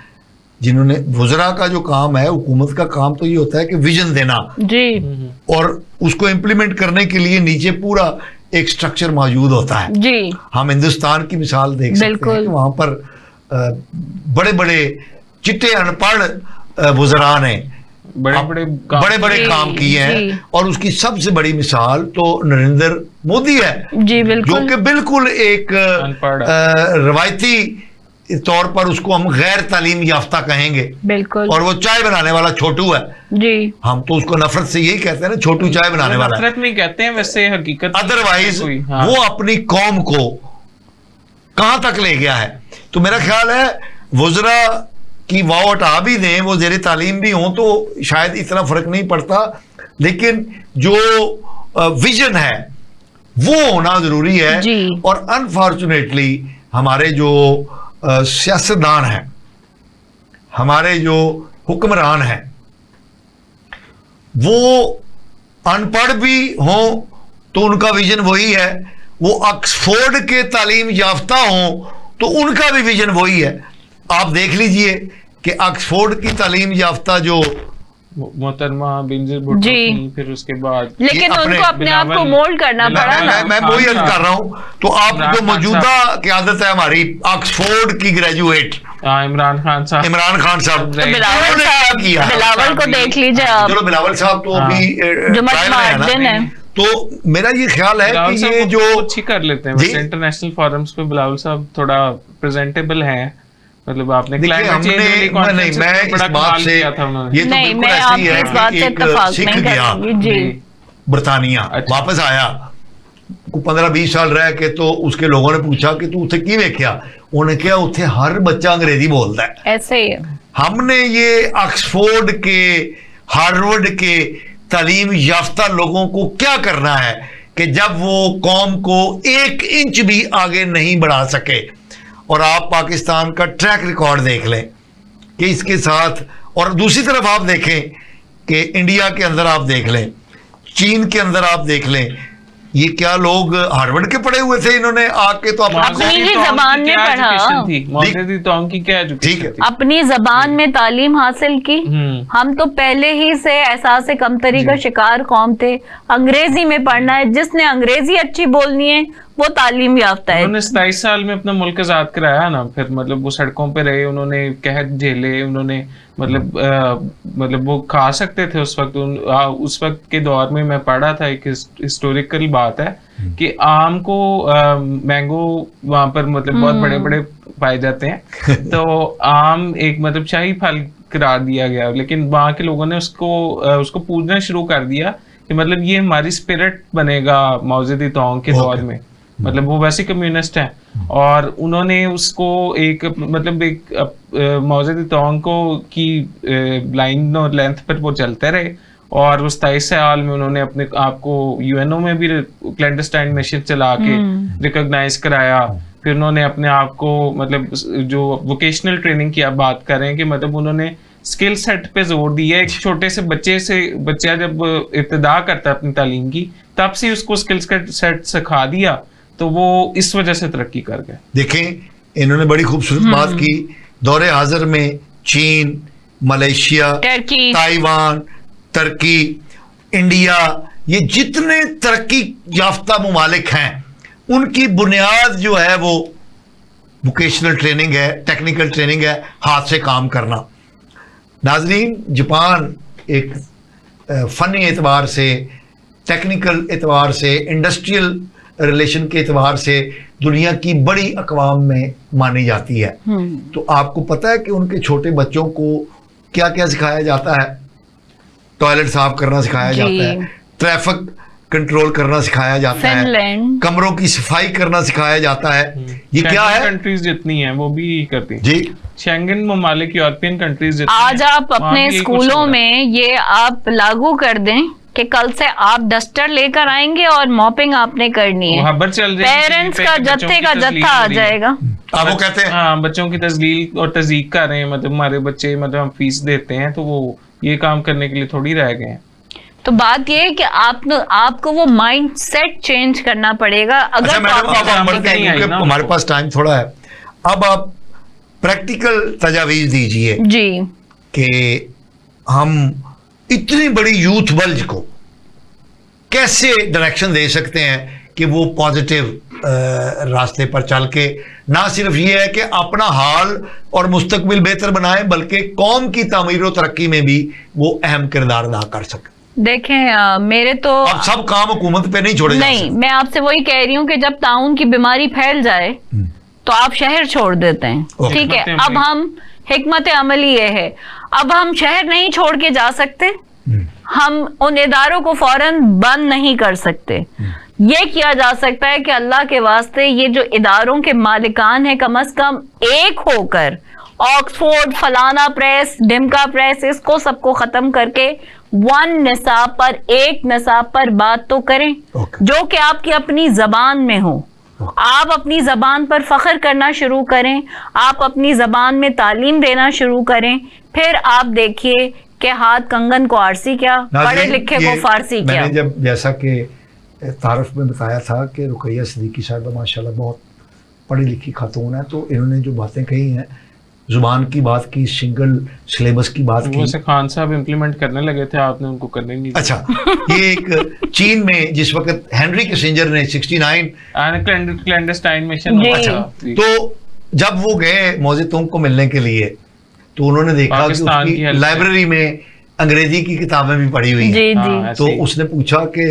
Speaker 1: जिन्होंने वज़रा का जो काम है, हुकूमत का काम तो ये होता है कि विजन देना
Speaker 3: जी,
Speaker 1: और उसको इम्प्लीमेंट करने के लिए नीचे पूरा एक स्ट्रक्चर मौजूद होता है
Speaker 3: जी।
Speaker 1: हम हिंदुस्तान की मिसाल देख सकते हैं कि वहाँ पर बड़े बड़े चिट्टे अनपढ़ वज़रा ने बड़े बड़े काम किए हैं, और उसकी सबसे बड़ी मिसाल तो नरेंद्र मोदी है
Speaker 3: जी, बिल्कुल,
Speaker 1: जो कि बिल्कुल एक रवायती तौर पर उसको हम गैर तालीम याफ्ता कहेंगे,
Speaker 3: बिल्कुल,
Speaker 1: और वो चाय बनाने वाला छोटू है
Speaker 3: जी।
Speaker 1: हम तो उसको नफरत से यही कहते हैं ना, छोटू चाय बनाने वाला।
Speaker 2: नफरत में कहते हैं वैसे, हकीकत
Speaker 1: अदरवाइज वो अपनी कौम को कहां तक ले गया है। तो मेरा ख्याल है वज़रा की वाव हटा भी दें, वो ज़ेरे तालीम भी हों, तो शायद इतना फर्क नहीं पड़ता, लेकिन जो विजन है वो होना जरूरी है। और अनफॉर्चुनेटली हमारे जो सियासतदान हैं, हमारे जो हुक्मरान हैं, वो अनपढ़ भी हों तो उनका विजन वही है, वो ऑक्सफोर्ड के तालीम याफ्ता हों तो उनका भी विजन वही है। आप देख लीजिए कि ऑक्सफोर्ड की तालीम याफ्ता जो
Speaker 2: मोहतरमा बेनज़ीर भुट्टो थी, फिर उसके बाद
Speaker 3: लेकिन उनको अपने आप को मोल्ड करना पड़ा ना।
Speaker 1: मैं वही अर्ज कर रहा हूँ। तो आप जो मौजूदा क़यादत है हमारी ऑक्सफोर्ड की ग्रेजुएट
Speaker 2: इमरान खान साहब,
Speaker 3: बिलावल को देख लीजिए आप।
Speaker 1: चलो बिलावल साहब तो अभी
Speaker 3: है,
Speaker 1: तो मेरा ये ख्याल है कि ये जो
Speaker 2: अच्छी कर लेते हैं वैसे इंटरनेशनल फोरम्स पे बिलावल साहब थोड़ा प्रेजेंटेबल हैं, मतलब आपने क्लाइमेट चेंज वाली कॉन्फ्रेंस में बड़ा कमाल किया था उन्होंने।
Speaker 1: ये तो बिल्कुल ऐसी है कि एक सिख गया बरतानिया, वापस आया, 15-20 साल रह के, तो उसके लोगों ने पूछा कि तू उत्थे की वेख्या, उन्हें क्या उत्थे हर बच्चा अंग्रेजी बोलता है।
Speaker 3: ऐसे ही
Speaker 1: हमने ये ऑक्सफोर्ड के, हार्वर्ड के तालीम याफ्ता लोगों को क्या करना है कि जब वो कौम को 1 इंच भी आगे नहीं बढ़ा सके। और आप पाकिस्तान का ट्रैक रिकॉर्ड देख लें कि इसके साथ, और दूसरी तरफ आप देखें कि इंडिया के अंदर आप देख लें, चीन के अंदर आप देख लें, ये क्या लोग हार्वर्ड के पढ़े हुए थे, इन्होंने आके तो
Speaker 3: अपनी ही जबान में पढ़ा,
Speaker 1: ठीक है,
Speaker 3: अपनी जबान में तालीम हासिल की। हम तो पहले ही से एहसास कमतरी का शिकार कौम थे। अंग्रेजी में पढ़ना है, जिसने अंग्रेजी अच्छी बोलनी है वो तालीम याफ्ता है।
Speaker 2: उन्होंने 27 साल में अपना मुल्क आजाद कराया ना, फिर मतलब वो सड़कों पे रहे, उन्होंने कहत झेले, उन्होंने मतलब वो खा सकते थे उस वक्त। उस वक्त के दौर में मैं पढ़ा था, एक हिस्टोरिकल बात है कि आम को मैंगो वहां पर मतलब बहुत बड़े बड़े पाए जाते हैं तो आम एक मतलब शाही फल करार दिया गया, लेकिन वहां के लोगों ने उसको पूजना शुरू कर दिया कि मतलब ये हमारी स्पिरिट बनेगा माओ ज़ेदुंग तोंग के दौर में। मतलब वो वैसे कम्युनिस्ट हैं और उन्होंने उसको एक मतलब एक माओ ज़ेदुंग तोंग को की लाइन और लेंथ पर वो चलते रहे और उस 27 साल में उन्होंने अपने आप को यूएनओ में भी क्लैंडस्टाइन मिशन चला के रिकॉग्नाइज कराया। फिर उन्होंने अपने आप को मतलब जो वोकेशनल ट्रेनिंग की आप बात कर रहे हैं कि मतलब उन्होंने स्किल सेट पे जोर दिया। एक छोटे से बच्चा जब इब्तिदा करता है अपनी तालीम की, तब से उसको स्किल सेट सिखा दिया तो वो इस वजह से तरक्की कर गए।
Speaker 1: देखें इन्होंने बड़ी खूबसूरत बात की। दौरे हाजिर में चीन, मलेशिया,
Speaker 3: टर्की,
Speaker 1: ताइवान, तुर्की, इंडिया, ये जितने तरक्की याफ्ता मुमालिक हैं उनकी बुनियाद जो है वो वोकेशनल ट्रेनिंग है, टेक्निकल ट्रेनिंग है, हाथ से काम करना। नाजरीन, जापान एक फ़नी एतबार से, टेक्निकल एतबार से, इंडस्ट्रियल रिलेशन के एतबार से दुनिया की बड़ी अक़वाम में मानी जाती है। तो आपको पता है कि उनके छोटे बच्चों को क्या क्या सिखाया जाता है? टॉयलेट साफ करना सिखाया जाता है, ट्रैफिक कंट्रोल करना सिखाया जाता है, कमरों की सफाई करना सिखाया जाता है। ये क्या है?
Speaker 2: कंट्रीज जितनी हैं वो भी करती हैं
Speaker 1: जी।
Speaker 2: शेंगन ममालिक, यूरोपियन कंट्रीज जितनी
Speaker 3: आज आप अपने स्कूलों में ये आप लागू कर दें कि कल से आप डस्टर लेकर आएंगे और मॉपिंग आपने करनी है। पेरेंट्स का जत्थे का जत्था आ जाएगा।
Speaker 1: आप वो कहते हैं
Speaker 2: हाँ, बच्चों की तजलील और तज़ीक कर रहे हैं। मतलब हमारे बच्चे मतलब हम फीस देते हैं तो वो ये काम करने के लिए थोड़ी रह गए हैं।
Speaker 3: तो बात ये है कि आपको वो माइंड सेट चेंज करना पड़ेगा। अगर
Speaker 1: अच्छा मैडम, अब हम बढ़ते हैं क्योंकि हमारे पास टाइम थोड़ा है। अब आप प्रैक्टिकल तजावीज़ दीजिए
Speaker 3: जी
Speaker 1: कि हम इतनी बड़ी यूथ बल्ज को कैसे डायरेक्शन दे सकते हैं कि वो पॉजिटिव रास्ते पर चल के ना सिर्फ ये है कि अपना हाल और मुस्तकबिल बेहतर बनाए, बल्कि कौम की तामीर और तरक्की में भी वो अहम किरदार अदा कर सके।
Speaker 3: देखें मेरे तो
Speaker 1: अब सब काम हुकूमत पे नहीं छोड़े जा
Speaker 3: नहीं,
Speaker 1: सकते।
Speaker 3: मैं आपसे वही कह रही हूँ कि जब ताउन की बीमारी फैल जाए तो आप शहर छोड़ देते हैं। ठीक है, अब हम हिकमत अमली ये है, अब हम शहर नहीं छोड़ के जा सकते, हम उन इदारों को फौरन बंद नहीं कर सकते। ये किया जा सकता है कि अल्लाह के वास्ते ये जो इदारों के मालिकान है कम से कम एक होकर ऑक्सफोर्ड, फलाना प्रेस, डिमका प्रेस, इसको सबको खत्म करके वन निसाब पर, एक निसाब पर बात तो करें जो कि आपकी अपनी जबान में हो। आप अपनी जबान पर फख्र करना शुरू करें, आप अपनी जबान में तालीम देना शुरू करें, फिर आप देखिए कि हाथ कंगन को आरसी क्या, पढ़े लिखे को फारसी क्या।
Speaker 1: मैंने जब जैसा कि तारफ में बताया था कि रुकैया सिद्दीकी साहिबा माशाल्लाह बहुत पढ़ी लिखी खातून है, तो इन्होंने जो बातें कही हैं, जुबान की बात की, सिंगल सिलेबस की बात की,
Speaker 2: वैसे खान साहब इम्प्लीमेंट करने लगे थे, आपने उनको करने नहीं दिया।
Speaker 1: अच्छा, ये एक चीन में जिस वक्त हेनरी किसिंजर ने 69
Speaker 2: क्लैंडस्टाइन मिशन,
Speaker 1: अच्छा, तो जब वो गए माओ ज़ेदुंग को मिलने के लिए तो उन्होंने देखा कि उसकी लाइब्रेरी में अंग्रेजी की किताबें भी पढ़ी हुई हैं।
Speaker 3: जी जी।
Speaker 1: तो उसने पूछा कि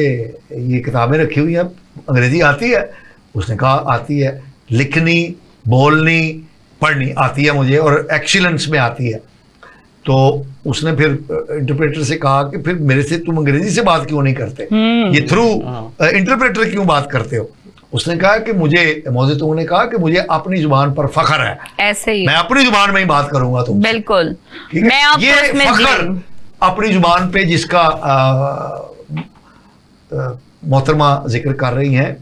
Speaker 1: ये किताबें रखी हुई हैं, अंग्रेजी आती है? उसने कहा आती है, लिखनी, बोलनी, पढ़नी आती है मुझे और एक्सीलेंस में आती है। तो उसने फिर इंटरप्रेटर से कहा कि फिर मेरे से तुम अंग्रेजी से बात क्यों नहीं करते, ये थ्रू इंटरप्रेटर क्यों बात करते हो? उसने कहा कि मुझे, माओ ज़ेदुंग ने कहा कि मुझे अपनी जुबान पर फख्र है, ऐसे ही मैं अपनी जुबान में ही बात करूंगा तुम।
Speaker 3: बिल्कुल,
Speaker 1: मैं आपको ये फख्र अपनी जुबान पे जिसका मोहतरमा जिक्र कर रही हैं,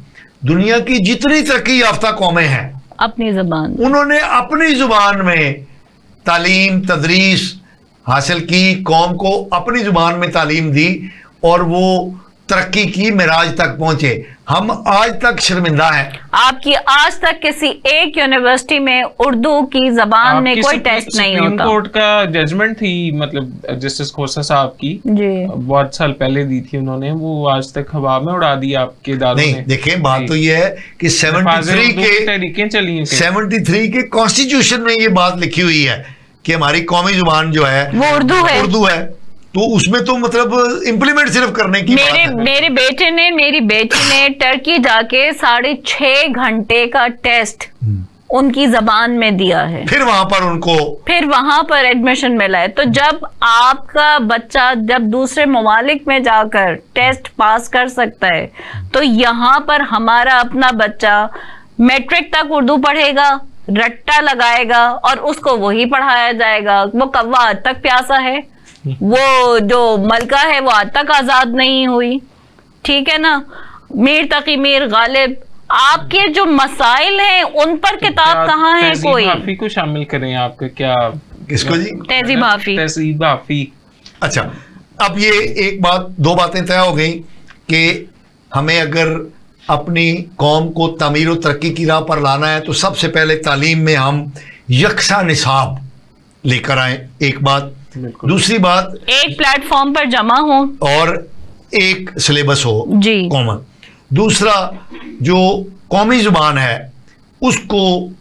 Speaker 1: दुनिया की जितनी तरक्की याफ्ता कौमें हैं
Speaker 3: अपनी जुबान,
Speaker 1: उन्होंने अपनी जुबान में तालीम तदरीस हासिल की, कौम को अपनी जुबान में तालीम दी और वो तरक्की की मिराज तक पहुंचे। हम आज तक शर्मिंदा हैं।
Speaker 3: आपकी आज तक किसी एक यूनिवर्सिटी में उर्दू की जबान में कोई टेस्ट नहीं
Speaker 2: सुप्रीम
Speaker 3: होता।
Speaker 2: कोर्ट का जजमेंट थी, मतलब जस्टिस खोसा साहब की
Speaker 3: जी
Speaker 2: बहुत साल पहले दी थी उन्होंने, वो आज तक हवा में उड़ा दी आपके इदारों ने।
Speaker 1: नहीं देखें, बात तो ये है कि 73 के कॉन्स्टिट्यूशन में ये बात लिखी हुई है कि हमारी कौमी जुबान जो है
Speaker 3: वो उर्दू है।
Speaker 1: तो उसमें तो मतलब इम्प्लीमेंट सिर्फ करने की बात है।
Speaker 3: मेरी बेटी ने टर्की जाके 6.5 घंटे का टेस्ट उनकी जबान में दिया है,
Speaker 1: फिर वहां पर एडमिशन मिला है। तो जब आपका बच्चा जब दूसरे ममालिक में जाकर टेस्ट पास कर सकता है, तो यहाँ पर हमारा अपना बच्चा मैट्रिक तक उर्दू पढ़ेगा, रट्टा लगाएगा और उसको वही पढ़ाया जाएगा। वो कौवा आज तक प्यासा है, वो जो मलका है वो आज तक आजाद नहीं हुई। ठीक है ना। मीर तकी मीर गालिब, आपके जो मसाइल हैं उन पर किताब कहाँ है? कोई
Speaker 2: हाफी को शामिल करें आपका क्या?
Speaker 1: किसको जी?
Speaker 3: तहजीब हाफी।
Speaker 2: तहजीब हाफी।
Speaker 1: अच्छा, अब ये एक बात, दो बातें तय हो गई कि हमें अगर अपनी कौम को तामीर और तरक्की की राह पर लाना है तो सबसे पहले तालीम में हम यकसा निसाब लेकर आए, एक बात। दूसरी बात,
Speaker 3: एक प्लेटफॉर्म पर जमा हो
Speaker 1: और एक सिलेबस हो
Speaker 3: जी
Speaker 1: कॉमन। दूसरा, जो कौमी जुबान है उसको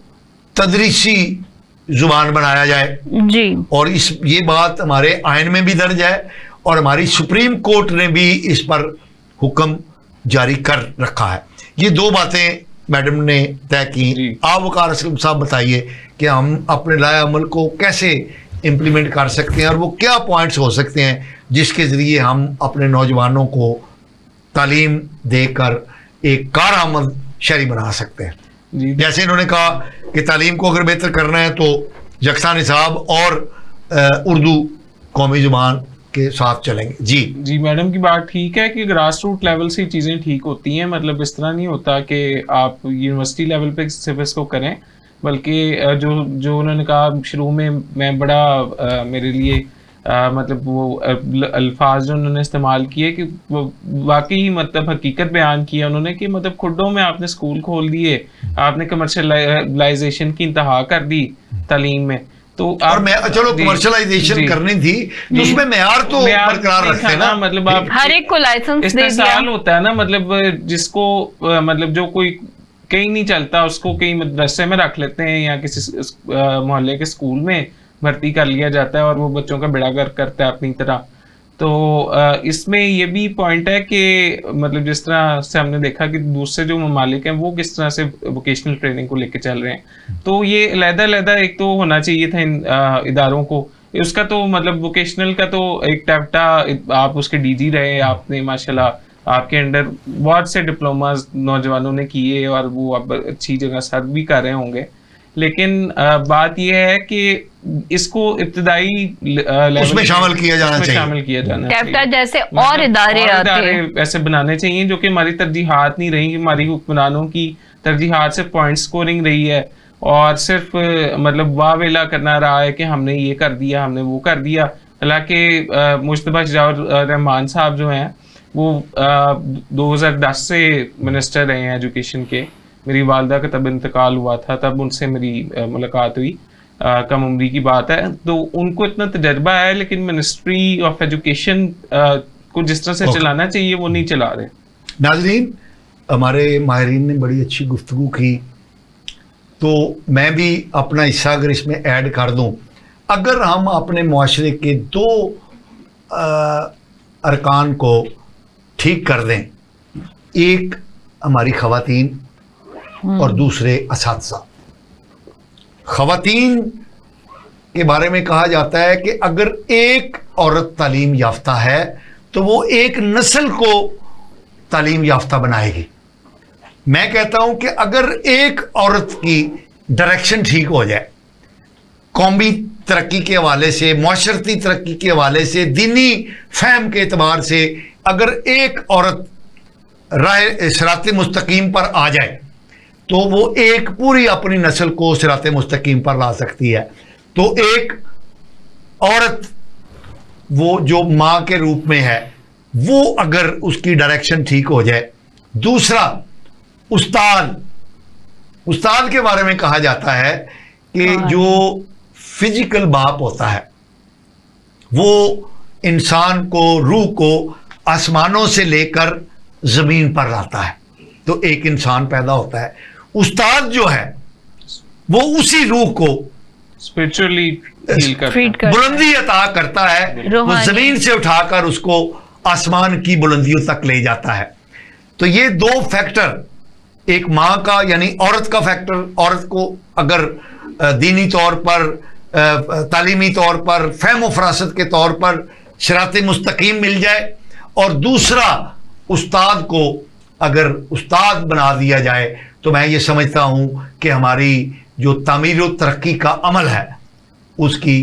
Speaker 1: तदरीसी जुबान बनाया जाए
Speaker 3: जी।
Speaker 1: और ये बात हमारे आइन में भी दर्ज है और हमारी सुप्रीम कोर्ट ने भी इस पर हुक्म जारी कर रखा है। ये दो बातें मैडम ने तय की। आप वकार असलम साहब बताइए कि हम अपने लाए अमल को कैसे इम्प्लीमेंट कर सकते हैं और वो क्या पॉइंट्स हो सकते हैं जिसके ज़रिए हम अपने नौजवानों को तालीम देकर एक कारआमद शहरी बना सकते हैं। जैसे इन्होंने कहा कि तालीम को अगर बेहतर करना है तो यकसा निसाब और उर्दू कौमी जुबान के साथ चलेंगे। जी
Speaker 2: मैडम की बात ठीक है कि ग्रास रूट लेवल से चीज़ें ठीक होती हैं। मतलब इस तरह नहीं होता कि आप यूनिवर्सिटी लेवल पे सिर्फ इसको करें, बल्कि जो उन्होंने कहा शुरू में, मैं बड़ा मेरे लिए मतलब वो अल्फाज जो उन्होंने इस्तेमाल किए कि वो वाकई मतलब हकीकत बयान किया उन्होंने कि मतलब खुड्डों में आपने स्कूल खोल दिए, आपने कमर्शलाइजेशन की इंतहा कर दी तालीम में। तो और
Speaker 1: चलो कमर्शलाइजेशन करनी थी तो उसमें मेयार तो बरकरार रखते ना।
Speaker 3: मतलब आप हर एक को लाइसेंस दे दिया
Speaker 2: होता है ना, मतलब जिसको मतलब जो कोई कहीं नहीं चलता उसको कहीं मदरसे में रख लेते हैं या किसी मोहल्ले के स्कूल में भर्ती कर लिया जाता है और वो बच्चों का बेड़ा गर्क करता है अपनी तरह। तो इसमें ये भी पॉइंट है कि मतलब जिस तरह से हमने देखा कि दूसरे जो ममालिक हैं वो किस तरह से वोकेशनल ट्रेनिंग को लेके चल रहे हैं, तो ये अलग-अलग एक तो होना चाहिए था इन इदारों को। उसका तो मतलब वोकेशनल का तो एक टैप्टा आप उसके डीजी रहे, आपने माशाल्लाह आपके अंडर बहुत से डिप्लोमास नौजवानों ने किए और वो अब अच्छी जगह सर्व भी कर रहे होंगे। लेकिन बात यह है कि इसको इब्तदाई
Speaker 1: उसमें शामिल किया जाना
Speaker 3: चाहिए। जैसे और इदारे
Speaker 2: ऐसे बनाने चाहिए जो कि हमारी तरजीहात नहीं रही, हमारी हुक्मरानों की तरजीहात से पॉइंट स्कोरिंग रही है और सिर्फ मतलब वावेला करना रहा है कि हमने ये कर दिया, हमने वो कर दिया। हालांकि मुश्तबा शजाउर रहमान साहब जो हैं वो 2010 से मिनिस्टर रहे हैं एजुकेशन के। मेरी वालदा का तब इंतकाल हुआ था, तब उनसे मेरी मुलाकात हुई, कम उम्री की बात है। तो उनको इतना तजर्बा है, लेकिन मिनिस्ट्री ऑफ एजुकेशन को जिस तरह से चलाना चाहिए वो नहीं चला रहे।
Speaker 1: नाज़रीन, हमारे माहिरीन ने बड़ी अच्छी गुफ्तगू की, तो मैं भी अपना हिस्सा अगर इसमें ऐड कर दूं, अगर हम अपने मुआशरे के दो अरकान को ठीक कर दें, एक हमारी ख़वातीन और दूसरे असातिज़ा। ख़वातीन के बारे में कहा जाता है कि अगर एक औरत तालीम याफ्ता है तो वो एक नस्ल को तालीम याफ्ता बनाएगी। मैं कहता हूं कि अगर एक औरत की डायरेक्शन ठीक हो जाए, कौमी तरक्की के हवाले से, मुआशरती तरक्की के हवाले से, दीनी फहम के एतबार से, अगर एक औरत राह सिराते मुस्तकीम पर आ जाए तो वो एक पूरी अपनी नस्ल को सिराते मुस्तकीम पर ला सकती है। तो एक औरत वो जो माँ के रूप में है वो अगर उसकी डायरेक्शन ठीक हो जाए। दूसरा, उस्ताद के बारे में कहा जाता है कि जो फिजिकल बाप होता है वो इंसान को, रूह को आसमानों से लेकर जमीन पर लाता है, तो एक इंसान पैदा होता है। उस्ताद जो है वो उसी रूह को
Speaker 2: स्पिरिचुअली हील करता है,
Speaker 1: बुलंदी अता करता है, वो जमीन से उठाकर उसको आसमान की बुलंदियों तक ले जाता है। तो ये दो फैक्टर, एक माँ का यानी औरत का फैक्टर, औरत को अगर दीनी तौर पर, तालीमी तौर पर, फहम फरासत के तौर पर शरात मुस्तकीम मिल जाए, और दूसरा उस्ताद को अगर उस्ताद बना दिया जाए, तो मैं ये समझता हूँ कि हमारी जो तामीर व तरक्की का अमल है उसकी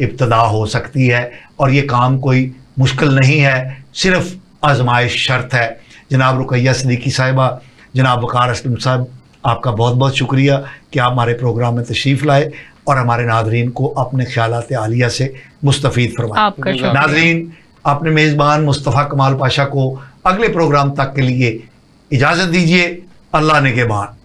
Speaker 1: इब्तदा हो सकती है। और ये काम कोई मुश्किल नहीं है, सिर्फ आजमाइश शर्त है। जनाब रुकैया सिद्दीकी साहिबा, जनाब वकार असलम साहब, आपका बहुत बहुत शुक्रिया कि आप हमारे प्रोग्राम में तशरीफ़ लाए और हमारे नादरीन को अपने ख्यालात आलिया से मुस्तफ़ीद फरमाए। नादरीन, अपने मेज़बान मुस्तफ़ा कमाल पाशा को अगले प्रोग्राम तक के लिए इजाज़त दीजिए। अल्लाह ने के बाद।